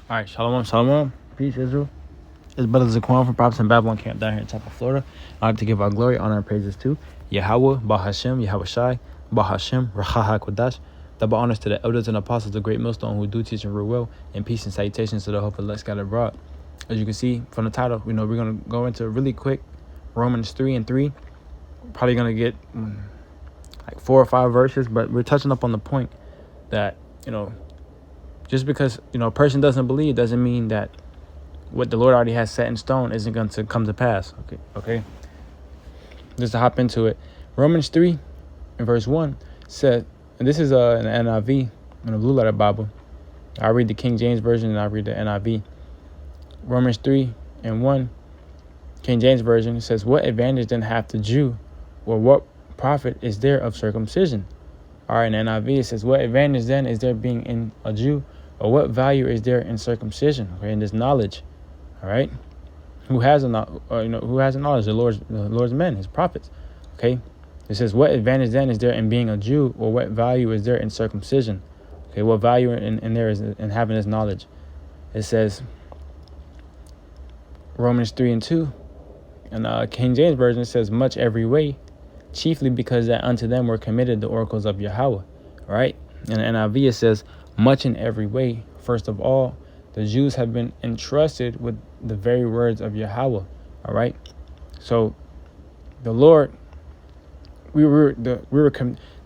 All right, shalom, shalom. Peace, Israel. It's Brother Zaquan from Prophets in Babylon Camp down here in Tampa, Florida. I'd like to give our glory, honor, and praises to Yahweh, Bahashem, Yahweh Shai, Bahashem, Raha HaKodash. Double honors to the elders and apostles of the great millstone who do teach and rule well, and peace and salutations to the hope of let's scattered abroad. As you can see from the title, we're going to go into really quick Romans 3:3. Probably going to get like 4 or 5 verses, but we're touching up on the point that, just because, a person doesn't believe doesn't mean that what the Lord already has set in stone isn't going to come to pass. Okay. Just to hop into it. Romans 3 and verse 1 said, and this is an NIV in a Blue Letter Bible. I read the King James Version and I read the NIV. Romans 3:1, King James Version says, what advantage then hath the Jew, or what profit is there of circumcision? All right, in NIV it says, what advantage then is there being in a Jew, or what value is there in circumcision? Okay, in this knowledge. All right, who has a knowledge? The Lord's men, His prophets. Okay, it says, what advantage then is there in being a Jew, or what value is there in circumcision? Okay, what value in there is in having this knowledge? It says, Romans 3:2, and King James Version says, much every way, chiefly because that unto them were committed the oracles of Yahweh. Right, and NIV it says, much in every way. First of all, the Jews have been entrusted with the very words of Yahweh. All right. So the Lord, the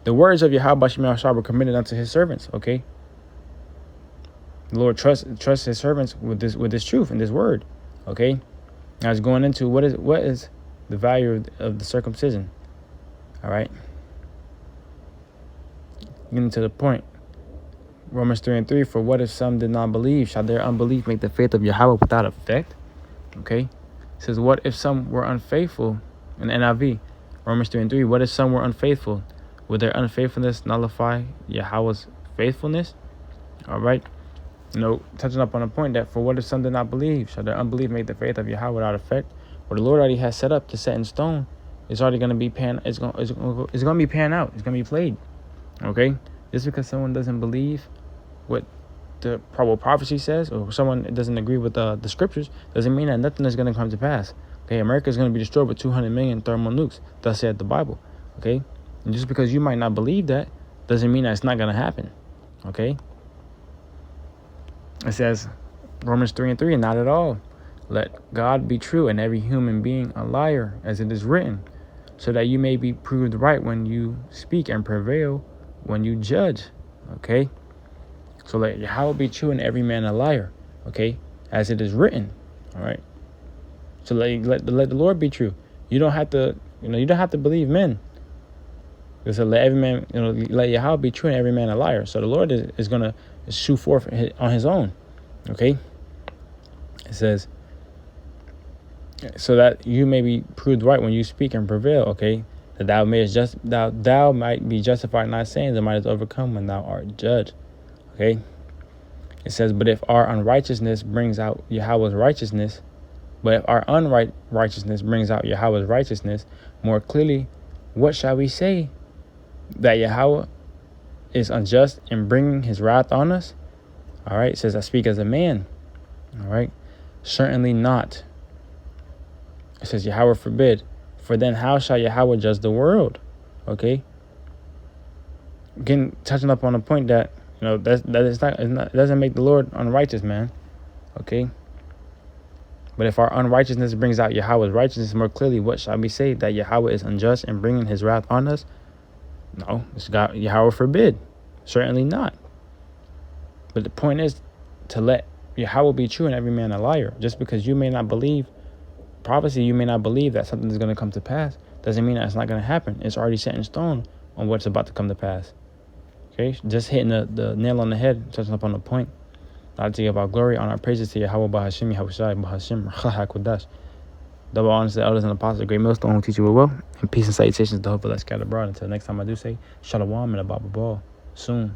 words of Yahweh Bashim were committed unto His servants. Okay. The Lord trusts His servants with this truth and this word. Okay. Now it's going into what is the value of the circumcision. All right. Getting to the point. Romans 3:3, for what if some did not believe? Shall their unbelief make the faith of Yahweh without effect? Okay. It says, what if some were unfaithful? In NIV, Romans 3:3, what if some were unfaithful? Would their unfaithfulness nullify Yahweh's faithfulness? All right. Touching up on a point that, for what if some did not believe? Shall their unbelief make the faith of Yahweh without effect? What the Lord already has set up to set in stone, it's already going to be it's going to be pan out. It's going to be played. Okay. Just because someone doesn't believe what the probable prophecy says, or someone doesn't agree with the scriptures, doesn't mean that nothing is going to come to pass. Okay, America is going to be destroyed with 200 million thermal nukes. Thus said the Bible. Okay, and just because you might not believe that doesn't mean that it's not going to happen. Okay, it says Romans 3:3, not at all. Let God be true and every human being a liar, as it is written, so that you may be proved right when you speak and prevail when you judge. Okay. So let Yahweh be true and every man a liar. Okay. As it is written. All right. So let the Lord be true. You don't have to, you don't have to believe men. So let every man, let Yahweh be true and every man a liar. So the Lord is going to shoot forth on His own. Okay. It says, so that you may be proved right when you speak and prevail. Okay. That thou might be justified in thy sayings and mightest overcome when thou art judged. Okay. It says, but if our unrighteousness brings out Yahweh's righteousness, but if our unrighteousness brings out Yahweh's righteousness more clearly, what shall we say? That Yahweh is unjust in bringing His wrath on us? All right. It says, I speak as a man. All right. Certainly not. It says, Yahweh forbid. For then how shall Yahweh judge the world? Okay. Again, touching up on the point that, it doesn't make the Lord unrighteous, man. Okay. But if our unrighteousness brings out Yahweh's righteousness more clearly, what shall we say? That Yahweh is unjust in bringing His wrath on us? No, it's God, Yahweh forbid. Certainly not. But the point is to let Yahweh be true and every man a liar. Just because you may not believe prophecy, you may not believe that something is going to come to pass, doesn't mean that it's not going to happen. It's already set in stone on what's about to come to pass. Okay, just hitting the nail on the head, touching up on the point. I'd like to give our glory on our praises to Yahweh Bahashim, Yahweh Shai, Bahashim, Raha HaKodash. Double honors to the elders and apostles, the great millstone who teach you well, and peace and salutations to hope for let's scattered abroad. Until next time I do say, Shalom and a Baba Ball. Soon.